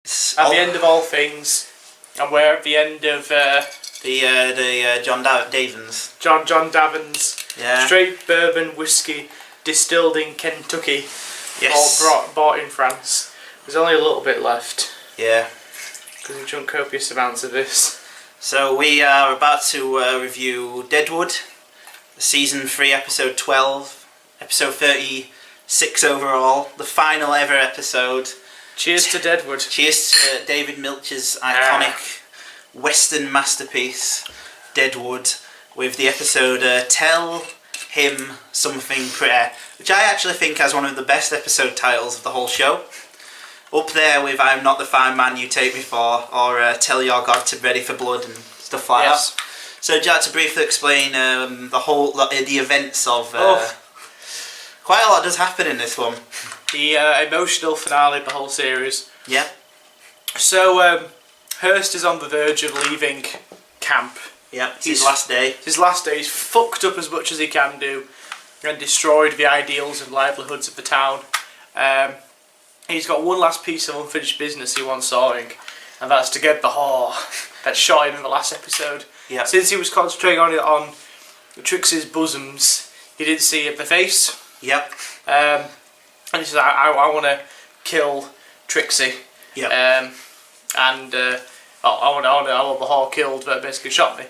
At the end of all things, and we're at the end of the John Davins. John Davins, Yeah. straight bourbon whiskey distilled in Kentucky, Yes. bought in France. There's only a little bit left Yeah. because we've drunk copious amounts of this. So we are about to review Deadwood, season 3, episode 12, episode 36 overall, the final ever episode. Cheers to Deadwood. Cheers to David Milch's iconic Western masterpiece, Deadwood, with the episode Tell Him Something Pretty, which I actually think has one of the best episode titles of the whole show. Up there with I'm Not the Fine Man You Take Me For, or Tell Your God to Ready for Blood and stuff like that. So would you like to briefly explain the events of... Quite a lot does happen in this one. The emotional finale of the whole series. Yeah. So, Hearst is on the verge of leaving camp. Yeah, it's his last day. It's his last day. He's fucked up as much as he can do and destroyed the ideals and livelihoods of the town. He's got one last piece of unfinished business he wants sorting, and that's to get the whore that shot him in the last episode. Yeah. Since he was concentrating on Trixie's bosoms, he didn't see the face. Yep. And he says, I want to kill Trixie. Yep. I want the whore killed that basically shot me.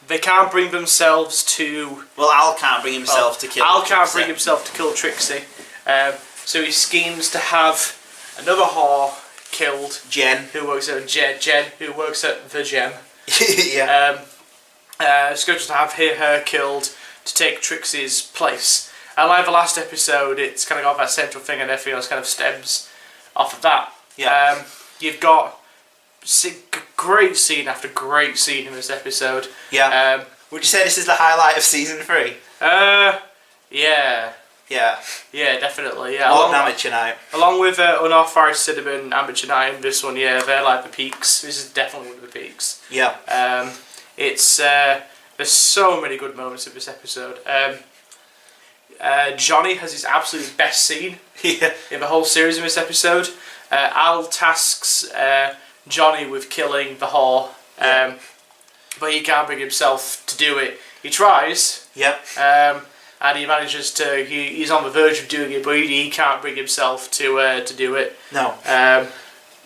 They can't bring themselves to... Well, Al can't bring himself to kill Al can't Trixie. bring himself to kill Trixie. So he schemes to have another whore killed. Jen. Who works at Jen, who works at the Gem. Yeah. Scheduled to have her killed to take Trixie's place. And like the last episode, it's kind of got that central thing, and everything else kind of stems off of that. Yeah. You've got great scene after great scene in this episode. Yeah. Would you say this is the highlight of season 3? Yeah. Yeah. Yeah, definitely. Yeah. More than Amateur Night. Along with Unauthorized Cinnamon, Amateur Night, and this one, yeah, they're like the peaks. This is definitely one of the peaks. Yeah. It's there's so many good moments of this episode. Johnny has his absolute best scene in the whole series in this episode. Al tasks Johnny with killing the whore, but he can't bring himself to do it. He tries, and he manages to. He's on the verge of doing it, but he can't bring himself to do it. No.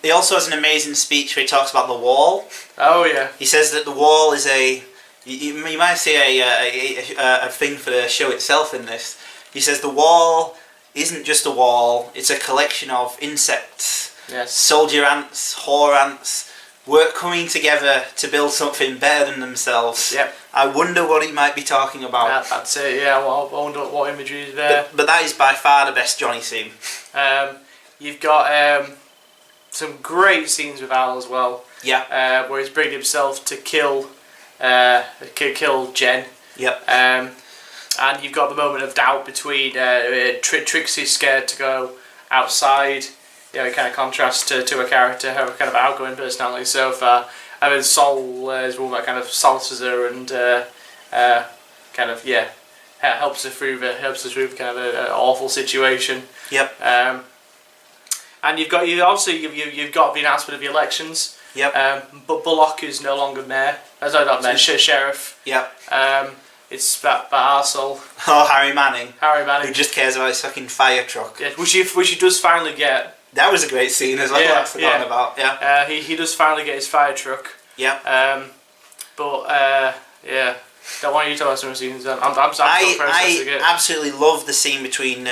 He also has an amazing speech where he talks about the wall. Oh yeah. He says that the wall is a... You might see a thing for the show itself in this. He says the wall isn't just a wall, it's a collection of insects. Yes. Soldier ants, whore ants, coming together to build something better than themselves. Yep. I wonder what he might be talking about. That's it, yeah. Well, I wonder what imagery is there. But that is by far the best Johnny scene. You've got some great scenes with Al as well. Yeah. Where he's bringing himself to kill Jen. Yep. And you've got the moment of doubt between Trixie's scared to go outside, in kind of contrast to a character, her kind of outgoing personality so far, and then Sol is the one that kind of salters her and helps her through kind of an awful situation. Yep. And you've got the announcement of the elections. Yep. But Bullock is no longer mayor. Not mayor, sheriff. Yep. It's that arsehole. Oh, Harry Manning. Who Who just cares about his fucking fire truck. Yeah, which he does finally get. That was a great scene as well. Yeah, I'd forgotten about. Yeah. He does finally get his fire truck. Yeah. Don't want you to talk about some scenes. I absolutely love the scene between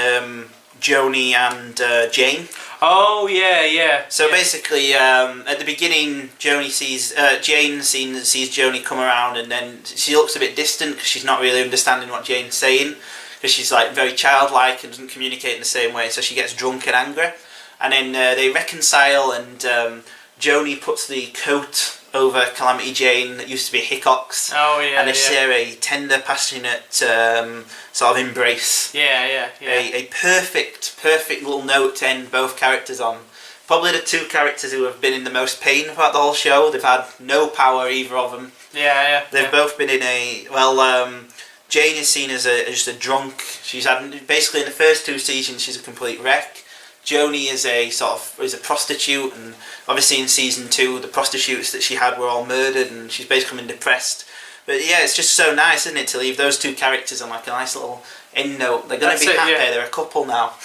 Joni and Jane. Oh yeah. So basically, at the beginning, Jane sees Joni come around, and then she looks a bit distant because she's not really understanding what Jane's saying, because she's like very childlike and doesn't communicate in the same way. So she gets drunk and angry, and then they reconcile, and Joni puts the coat over Calamity Jane that used to be Hickox. Oh yeah. And they share a tender, passionate sort of embrace. Yeah. A perfect little note to end both characters on. Probably the two characters who have been in the most pain throughout the whole show. They've had no power, either of them. Yeah. They've both been in a... Jane is seen as just a drunk. She's had... Basically, in the first two seasons, she's a complete wreck. Joni is a prostitute, and obviously in season 2 the prostitutes that she had were all murdered, and she's basically becoming depressed. But yeah, it's just so nice, isn't it, to leave those two characters on like a nice little end note. They're going to be happy. Yeah. They're a couple now.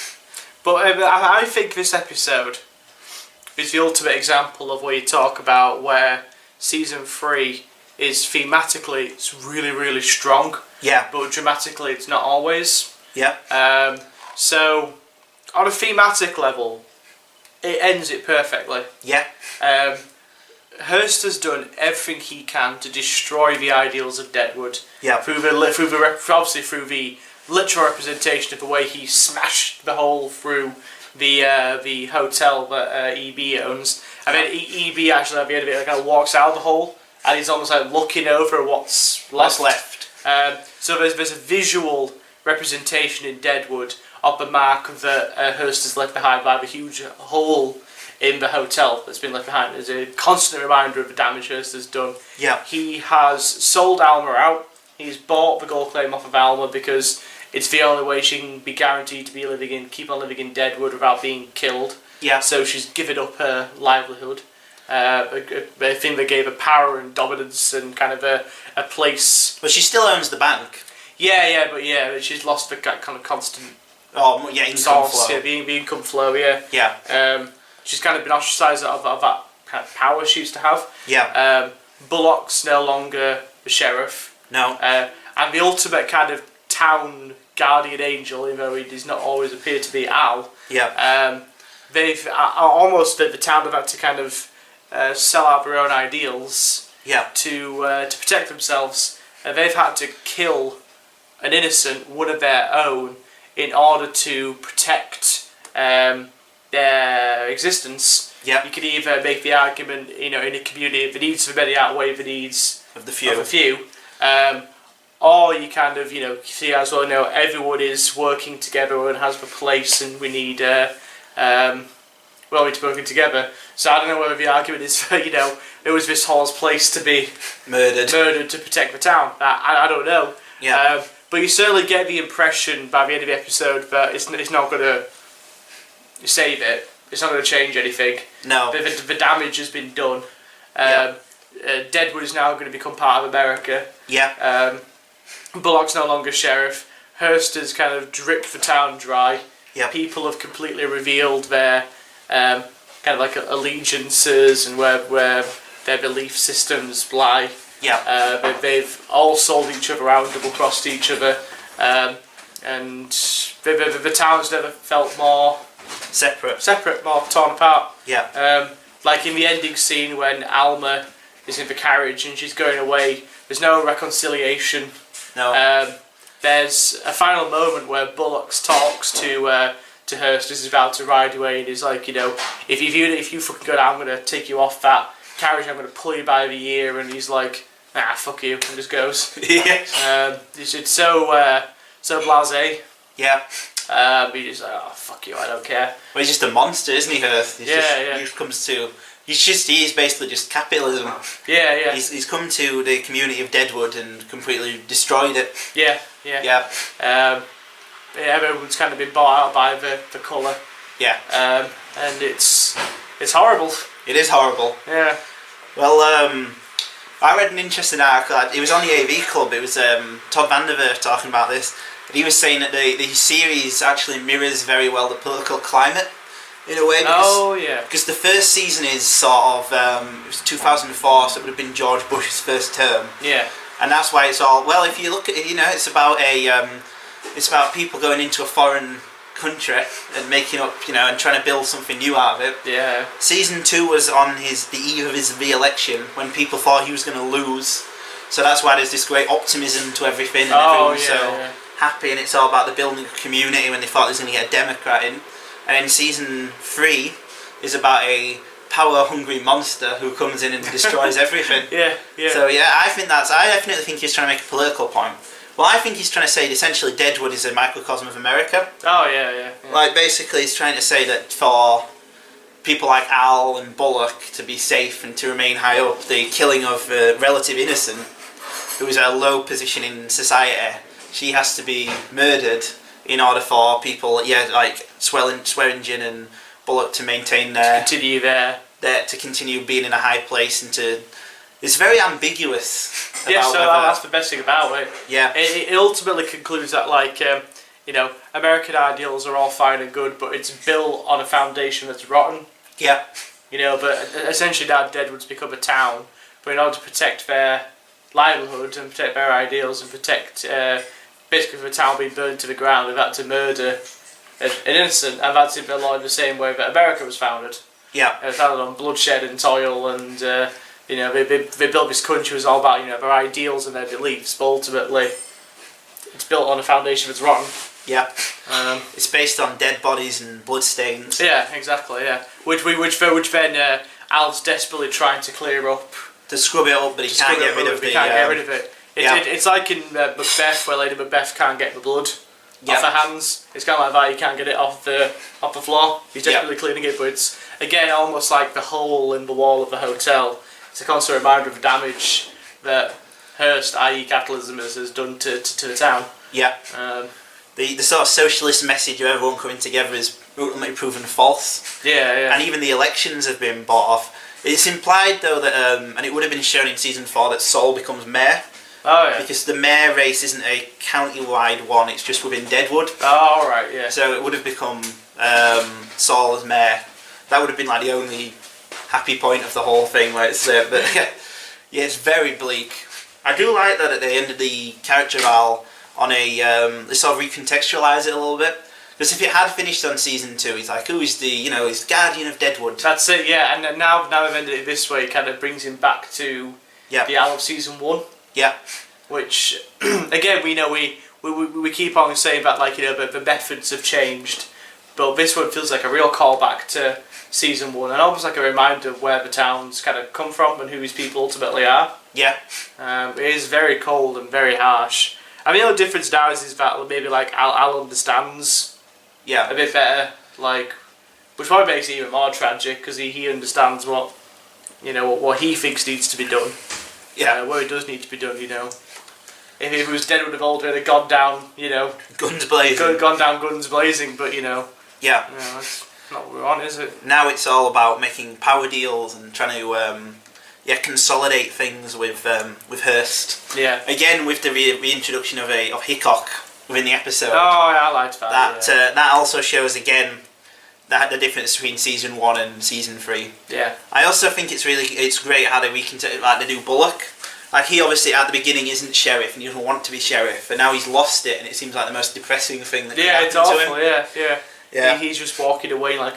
But I think this episode is the ultimate example of where you talk about where season 3 is thematically it's really, really strong. Yeah. But dramatically it's not always. Yeah. So on a thematic level, it ends it perfectly. Yeah. Hurst has done everything he can to destroy the ideals of Deadwood. Yeah. Obviously through the literal representation of the way he smashed the hole through the hotel that EB owns. And then EB actually at the end of it kind of walks out of the hole, and he's almost like looking over what's left. So there's a visual representation in Deadwood of the mark that Hurst has left behind by the huge hole in the hotel that's been left behind. There's a constant reminder of the damage Hurst has done. Yeah. He has sold Alma out. He's bought the gold claim off of Alma because it's the only way she can be guaranteed to be keep on living in Deadwood without being killed. Yeah. So she's given up her livelihood. A thing that gave her power and dominance and kind of a place. But she still owns the bank. But she's lost the kind of constant. Oh yeah, income flow. Yeah, the income flow. Yeah. Yeah. She's kind of been ostracised of that kind of power she used to have. Yeah. Bullock's no longer the sheriff. No. And the ultimate kind of town guardian angel, even though he does not always appear to be Al. Yeah. They've almost the town have had to kind of sell out their own ideals. Yeah. To protect themselves. They've had to kill an innocent, one of their own, in order to protect their existence. Yeah. You could either make the argument, in a community, the needs of the many outweigh the needs of the few. Or you kind of, see as well, everyone is working together and has the place, and we need, we're working together. So I don't know whether the argument is for, it was this Hall's place to be murdered to protect the town. I don't know. Yeah. But you certainly get the impression by the end of the episode that it's not going to save it. It's not going to change anything. No. The damage has been done. Deadwood is now going to become part of America. Yeah. Bullock's no longer sheriff. Hurst has kind of dripped the town dry. Yeah. People have completely revealed their kind of like allegiances and where their belief systems lie. Yeah. They've all sold each other out, double-crossed each other, and the town's never felt more separate, more torn apart. Yeah. Like in the ending scene when Alma is in the carriage and she's going away, there's no reconciliation. No. There's a final moment where Bullock talks to Hurst as he's about to ride away, and he's like, if you fucking go down, I'm going to take you off that carriage, I'm going to pull you by the ear, and he's like, fuck you, and just goes. Yeah. It's so blasé. Yeah. He's just like, oh, fuck you, I don't care. Well, he's just a monster, isn't he, Hurst? He He's basically just capitalism. Yeah. He's come to the community of Deadwood and completely destroyed it. Yeah. Everyone's kind of been bought out by the colour. Yeah. And it's horrible. It is horrible. Yeah. Well, I read an interesting article. It was on the AV Club. It was Todd Vanderveer talking about this. And he was saying that the series actually mirrors very well the political climate in a way. Because the first season is sort of it was 2004, so it would have been George Bush's first term. Yeah. And that's why it's all if you look at it, it's about it's about people going into a foreign country and making up, and trying to build something new out of it. Yeah. Season 2 was on the eve of his re-election when people thought he was going to lose. So that's why there's this great optimism to everything, and everyone's happy, and it's all about the building of community when they thought they was going to get a Democrat in. And then season 3 is about a power-hungry monster who comes in and destroys everything. Yeah. So I definitely think he's trying to make a political point. Well, I think he's trying to say that essentially Deadwood is a microcosm of America. Oh, yeah. Like, basically he's trying to say that for people like Al and Bullock to be safe and to remain high up, the killing of a relative innocent who is at a low position in society, she has to be murdered in order for people, like Swearingen and Bullock to maintain continue to continue being in a high place and to. It's very ambiguous. Yeah, so that's the best thing about it. Yeah. It ultimately concludes that, like, American ideals are all fine and good, but it's built on a foundation that's rotten. Yeah. But essentially now Deadwood's become a town, but in order to protect their livelihood and protect their ideals and protect, basically the town being burned to the ground, they've had to murder an innocent, and that's in the same way that America was founded. Yeah. It was founded on bloodshed and toil and... they built this country was all about their ideals and their beliefs, but ultimately it's built on a foundation that's rotten. Yeah. It's based on dead bodies and bloodstains. Yeah, exactly. Yeah, which then Al's desperately trying to clear up. To scrub it up, but he can't get rid of it. Can't get rid of it. It's like in Macbeth, where Lady Macbeth can't get the blood off her hands. It's kind of like that. You can't get it off the floor. He's desperately cleaning it, but it's again almost like the hole in the wall of the hotel. It's a constant reminder of the damage that Hearst, i.e. capitalism, has done to the town. Yeah. The sort of socialist message of everyone coming together is ultimately proven false. Yeah. And even the elections have been bought off. It's implied, though, that, and it would have been shown in season 4, that Saul becomes mayor. Oh, yeah. Because the mayor race isn't a county-wide one, it's just within Deadwood. Oh, right, yeah. So it would have become Saul as mayor. That would have been like the only happy point of the whole thing, where it's but yeah, it's very bleak. I do like that at the end of the character of Al on they sort of recontextualise it a little bit, because if it had finished on season 2, he's like, he's the guardian of Deadwood. That's it, yeah. And now they've ended it this way, it kind of brings him back to the Al of season 1. Yeah. Which again, we keep on saying that, like, the methods have changed, but this one feels like a real callback to season 1, and almost like a reminder of where the town's kind of come from and who his people ultimately are. Yeah. It is very cold and very harsh. I mean, the only difference now is that maybe like Al understands a bit better, like, which probably makes it even more tragic because he understands what he thinks needs to be done. Yeah. What it does need to be done. If it was Deadwood of old, it would have gone down. Guns blazing. Gone down guns blazing, but Yeah. That's not what we're on, is it? Now it's all about making power deals and trying to consolidate things with Hearst. Yeah. Again, with the reintroduction of Hickok within the episode. Oh, yeah, I liked that. That also shows again the difference between season 1 and season 3. Yeah. I also think it's great how they do Bullock. Like, he obviously at the beginning isn't sheriff and he doesn't want to be sheriff, and now he's lost it, and it seems like the most depressing thing that could happen it's awful. to him. Yeah. He's just walking away like,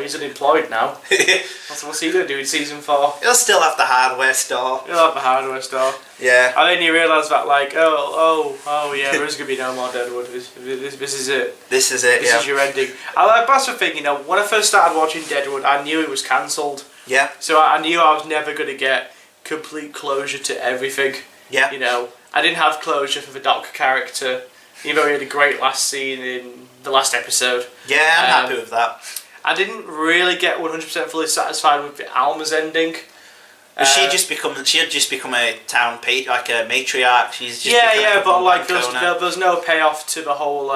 he's unemployed now. What's he going to do in season 4? He'll still have the hardware store. He'll have the hardware store. Yeah. And then you realise that, like, there is going to be no more Deadwood. This is it. This is it, This is your ending. That's the thing, when I first started watching Deadwood, I knew it was cancelled. Yeah. So I knew I was never going to get complete closure to everything. Yeah. I didn't have closure for the Doc character, even though he had a great last scene in the last episode. Yeah, I'm happy with that. I didn't really get 100% fully satisfied with the Alma's ending. She had just become a town like a matriarch. She's just but like there's no payoff to the whole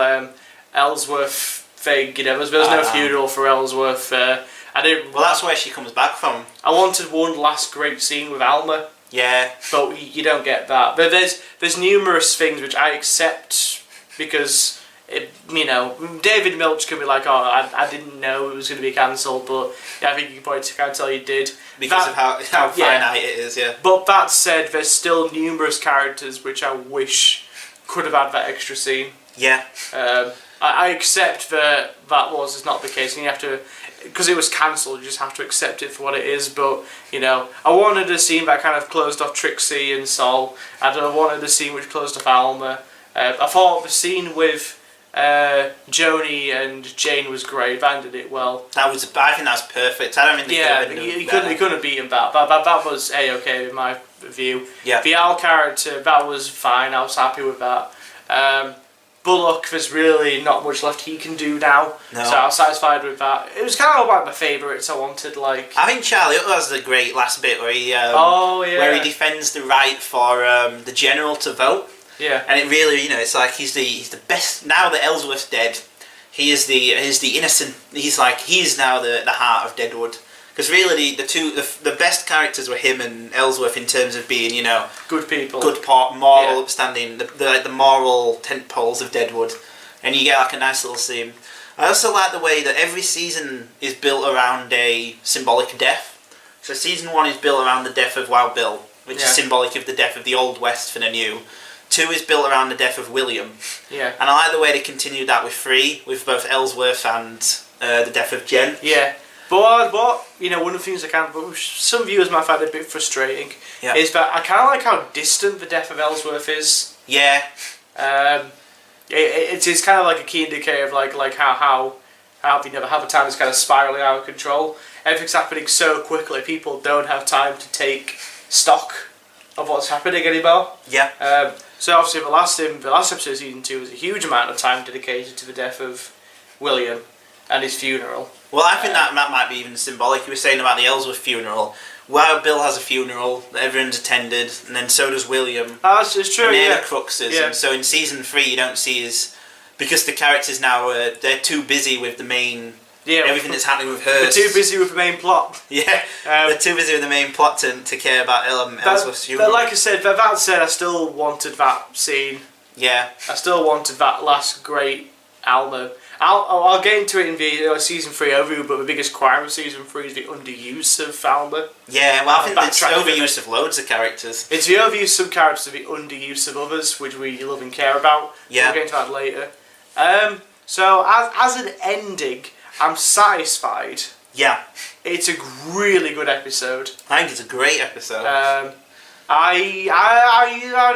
Ellsworth thing. There's no funeral for Ellsworth. I didn't. Well, that's where she comes back from. I wanted one last great scene with Alma. Yeah. But you don't get that. But there's numerous things which I accept because. David Milch could be like, I didn't know it was going to be cancelled, but I think you can probably kind of tell you did. Because of how finite it is, yeah. But that said, there's still numerous characters which I wish could have had that extra scene. Yeah. I accept that is not the case, and you have to, because it was cancelled, you just have to accept it for what it is, but, I wanted a scene that kind of closed off Trixie and Sol. I wanted a scene which closed off Alma. I thought the scene with Joni and Jane was great. Van did it well. I think that's perfect. I don't think you couldn't have beaten that. That was A-okay in my view. Yeah. The Al character, that was fine. I was happy with that. Bullock, there's really not much left he can do now. No. So I was satisfied with that. It was kind of one of my favourites. I wanted I think Charlie Hutter has the great last bit where he where he defends the right for the general to vote. Yeah. And it really, it's like he's the best. Now that Ellsworth's dead, he is the innocent. He's now the heart of Deadwood. Because really, the best characters were him and Ellsworth in terms of being, good people, moral upstanding, the moral tent poles of Deadwood, and you get like a nice little scene. I also like the way that every season is built around a symbolic death. So season 1 is built around the death of Wild Bill, which is symbolic of the death of the Old West for the new. 2 is built around the death of William. Yeah. And I like the way they continued that with 3, with both Ellsworth and the death of Jen. Yeah. But one of the things but some viewers might find a bit frustrating, is that I kind of like how distant the death of Ellsworth is. Yeah. It is kind of like a key indicator of like how the time is kind of spiraling out of control. Everything's happening so quickly, people don't have time to take stock of what's happening anymore. Yeah. So obviously the last episode of season 2 was a huge amount of time dedicated to the death of William and his funeral. Well, I think that might be even symbolic. You were saying about the Ellsworth funeral. Wild Bill has a funeral that everyone's attended, and then so does William. It's true, and they're yeah. the cruxes. Yeah. And so in season 3, you don't see because the characters now they're too busy with the main. Yeah, everything that's happening with her. They're too busy with the main plot. Yeah, they're too busy with the main plot to care about Ellsworth's funeral. But like I said, that said, I still wanted that scene. Yeah. I still wanted that last great Alma. I'll get into it in the season 3 overview, but the biggest crime of season 3 is the underuse of Alma. Yeah, well, I think it's overuse of loads of characters. It's the overuse of some characters and the underuse of others, which we love and care about. Yeah. We'll get into that later. So as an ending, I'm satisfied. Yeah. It's a really good episode. I think it's a great episode. I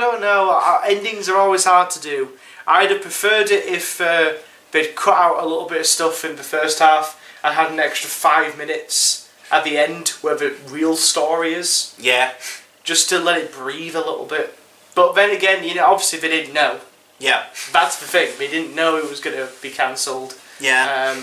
don't know. Endings are always hard to do. I'd have preferred it if they'd cut out a little bit of stuff in the first half and had an extra 5 minutes at the end where the real story is. Yeah. Just to let it breathe a little bit. But then again, obviously they didn't know. Yeah. That's the thing. They didn't know it was going to be cancelled. Yeah.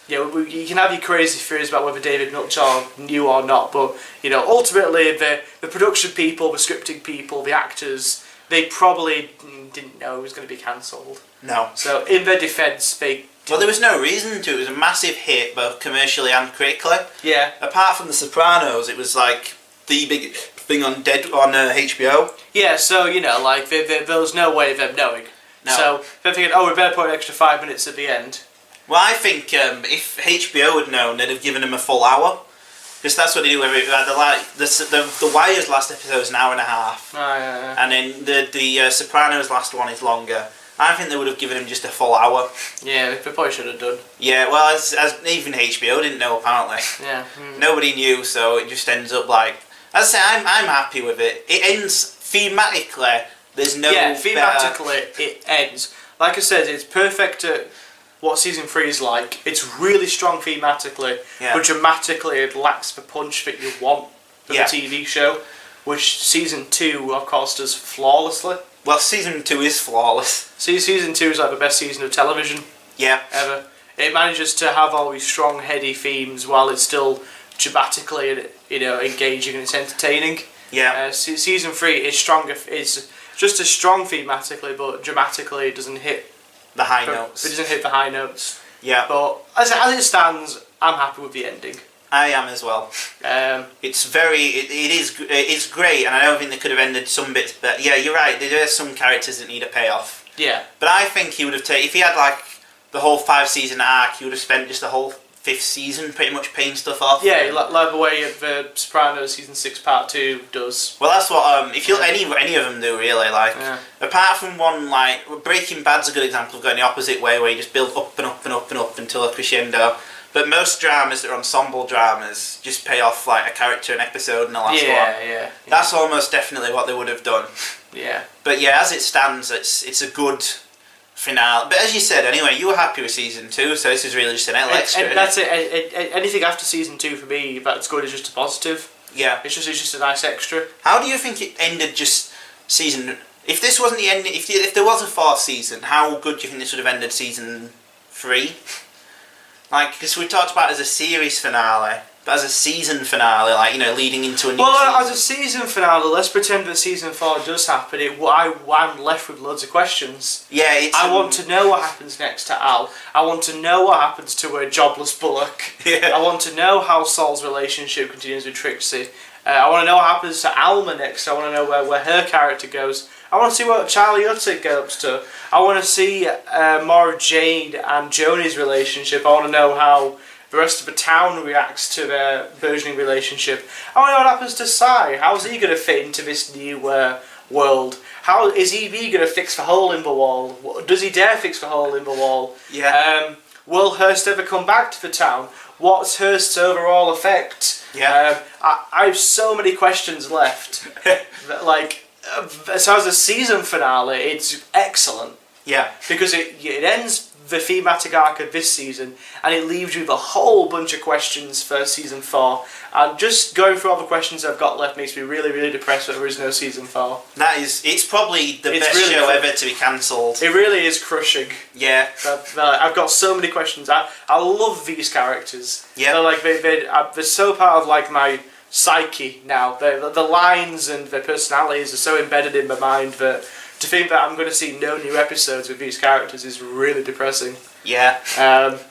You can have your crazy theories about whether David Milch knew or not, but ultimately the production people, the scripting people, the actors, they probably didn't know it was going to be cancelled. No. So in their defence, well, there was no reason to. It was a massive hit, both commercially and critically. Yeah. Apart from The Sopranos, it was like the big thing on HBO. Yeah. So there was no way of them knowing. No. So they're thinking, we better put an extra 5 minutes at the end. Well, I think if HBO had known, they'd have given them a full hour. Because that's what they do every... The Wire's last episode is an hour and a half. Oh, yeah. And then the Sopranos' last one is longer. I think they would have given him just a full hour. Yeah, they probably should have done. Yeah, well, as even HBO didn't know, apparently. Yeah. Nobody knew, so it just ends up like... As I say, I'm happy with it. It ends thematically. There's no... Yeah, thematically it ends. Like I said, it's perfect at what season 3 is like. It's really strong thematically, but dramatically it lacks the punch that you want from a TV show, which season 2, of course, does flawlessly. Well, season 2 is flawless. Season 2 is like the best season of television ever. It manages to have all these strong, heady themes while it's still dramatically, engaging and it's entertaining. Yeah. Season 3 is stronger. It's just as strong thematically, but dramatically it doesn't hit the high notes. It doesn't hit the high notes. Yeah. But as it stands, I'm happy with the ending. I am as well. It's it's great, and I don't think they could have ended some bits, but yeah, you're right. There are some characters that need a payoff. Yeah. But I think he would have taken, if he had like the whole 5-season arc, he would have spent just the whole 5th season pretty much paying stuff off. Yeah, like the way the Sopranos season 6 part 2 does. Well, that's what any of them do really. Like apart from one, like Breaking Bad's a good example of going the opposite way, where you just build up and up and up and up until a crescendo. But most dramas that are ensemble dramas just pay off like a character an episode in the last one. Yeah. That's almost definitely what they would have done. Yeah. But yeah, as it stands, it's a good finale. But as you said, anyway, you were happy with season 2, so this is really just an extra. And that's it. Anything after season 2 for me that's good is just a positive. Yeah. It's just a nice extra. How do you think it ended? Just season. If this wasn't the ending, if there was a 4th season, how good do you think this would have ended season 3? Like, because we talked about it as a series finale, But as a season finale, like, you know, leading into a new Well, season. as a season finale, let's pretend that season 4 does happen. I'm left with loads of questions. Yeah, I want to know what happens next to Al. I want to know what happens to a jobless Bullock. Yeah. I want to know how Saul's relationship continues with Trixie. I want to know what happens to Alma next. I want to know where her character goes. I want to see what Charlie Utter gets up to. I want to see more of Jade and Joni's relationship. I want to know how the rest of the town reacts to their burgeoning relationship. I want to know what happens to Sai. How's he going to fit into this new world? How is E.B. going to fix the hole in the wall? Does he dare fix the hole in the wall? Yeah. Will Hearst ever come back to the town? What's Hearst's overall effect? Yeah. I have so many questions left. So as a season finale, it's excellent. Yeah. Because it ends the thematic arc of this season, and it leaves you with a whole bunch of questions for season 4. And just going through all the questions I've got left makes me really, really depressed that there is no season 4. It's probably the best really show ever to be cancelled. It really is crushing. Yeah. I've got so many questions. I love these characters. Yeah. They're so part of like my psyche now. The lines and the personalities are so embedded in my mind that to think that I'm going to see no new episodes with these characters is really depressing. Yeah. I've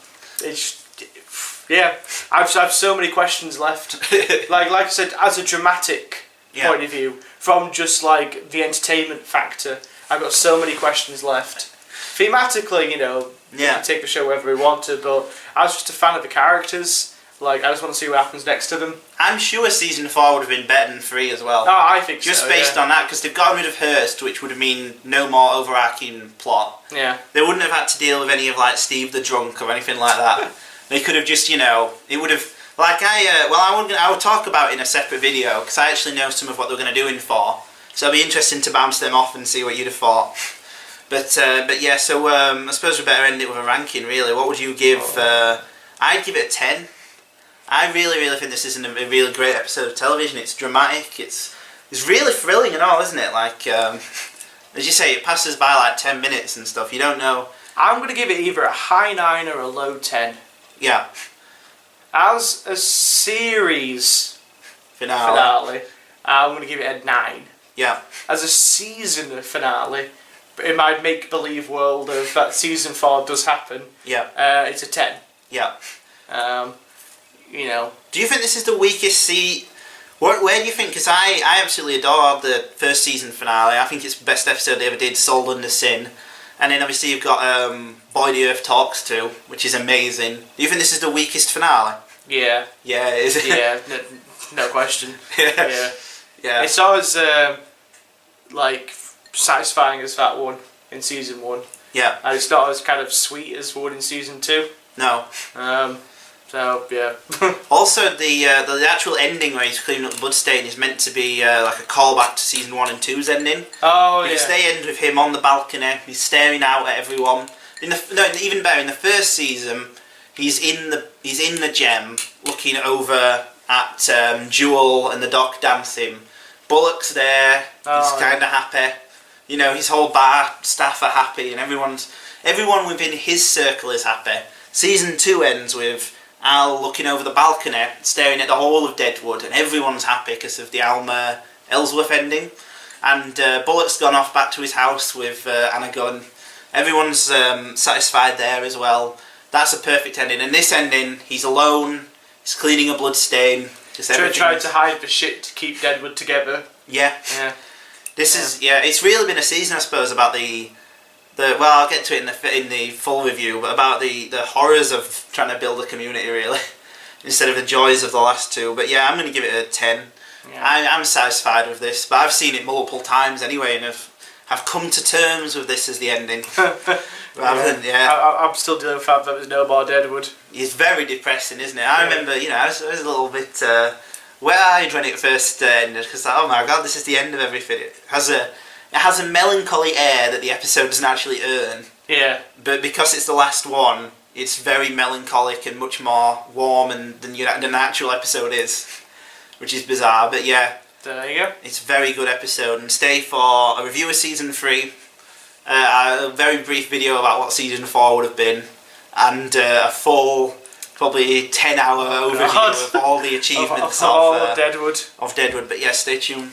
so many questions left. like I said, as a dramatic point of view, from just like the entertainment factor, I've got so many questions left. Thematically, you know, we can take the show wherever we want to, but I was just a fan of the characters. Like, I just want to see what happens next to them. I'm sure season 4 would have been better than 3 as well. Oh, I think just so, based on that, because they've gotten rid of Hearst, which would have mean no more overarching plot. Yeah. They wouldn't have had to deal with any of like Steve the drunk or anything like that. They could have just, you know, it would have like I will talk about it in a separate video because I actually know some of what they're going to do in 4. So it'll be interesting to bounce them off and see what you'd have thought. But yeah, so I suppose we better end it with a ranking. Really, what would you give? I'd give it a 10. I really, really think this is a really great episode of television. It's dramatic. It's really thrilling and all, isn't it? Like, as you say, it passes by like 10 minutes and stuff. You don't know. I'm going to give it either a high 9 or a low 10. Yeah. As a series finale, I'm going to give it a 9. Yeah. As a season finale, in my make-believe world of that season 4 does happen, it's a 10. Yeah. You know. Do you think this is the weakest where do you think? Because I absolutely adore the first season finale. I think it's the best episode they ever did, Soul Under Sin. And then obviously you've got Boy the Earth Talks To, which is amazing. Do you think this is the weakest finale? Yeah. Yeah, is it? Yeah, no question. Yeah. Yeah. It's always like satisfying as that one in season 1. Yeah. And it's not as kind of sweet as the one in season 2. No. So yeah. Also, the actual ending where he's cleaning up the bloodstain is meant to be like a callback to season 1 and 2's ending. Oh because yeah. they end with him on the balcony. He's staring out at everyone. Even better, in the first season, he's in the gem looking over at Jewel and the Doc dancing. Bullock's there. He's kind of happy. You know, his whole bar staff are happy, and everyone within his circle is happy. Season 2 ends with Al looking over the balcony, staring at the whole of Deadwood, and everyone's happy because of the Alma Ellsworth ending. And Bullock's gone off back to his house with Anna Gunn. Everyone's satisfied there as well. That's a perfect ending. And this ending, he's alone, he's cleaning a blood stain. Trying to hide the shit to keep Deadwood together. Yeah. Yeah. It's really been a season, I suppose, about well, I'll get to it in the full review, but about the horrors of trying to build a community, really, instead of the joys of the last 2. But yeah, I'm going to give it a 10. Yeah. I'm satisfied with this, but I've seen it multiple times anyway, and have come to terms with this as the ending. I'm still dealing with the fact that there's no more Deadwood. It's very depressing, isn't it? I remember, you know, I was a little bit where-eyed when it first ended, because oh my god, this is the end of everything. It has a melancholy air that the episode doesn't actually earn. Yeah. But because it's the last one, it's very melancholic and much more warm than the actual episode is, which is bizarre. But yeah, there you go. It's a very good episode, and stay for a review of season 3, a very brief video about what season 4 would have been, and a full probably 10-hour overview of all the achievements of Deadwood. But yeah, stay tuned.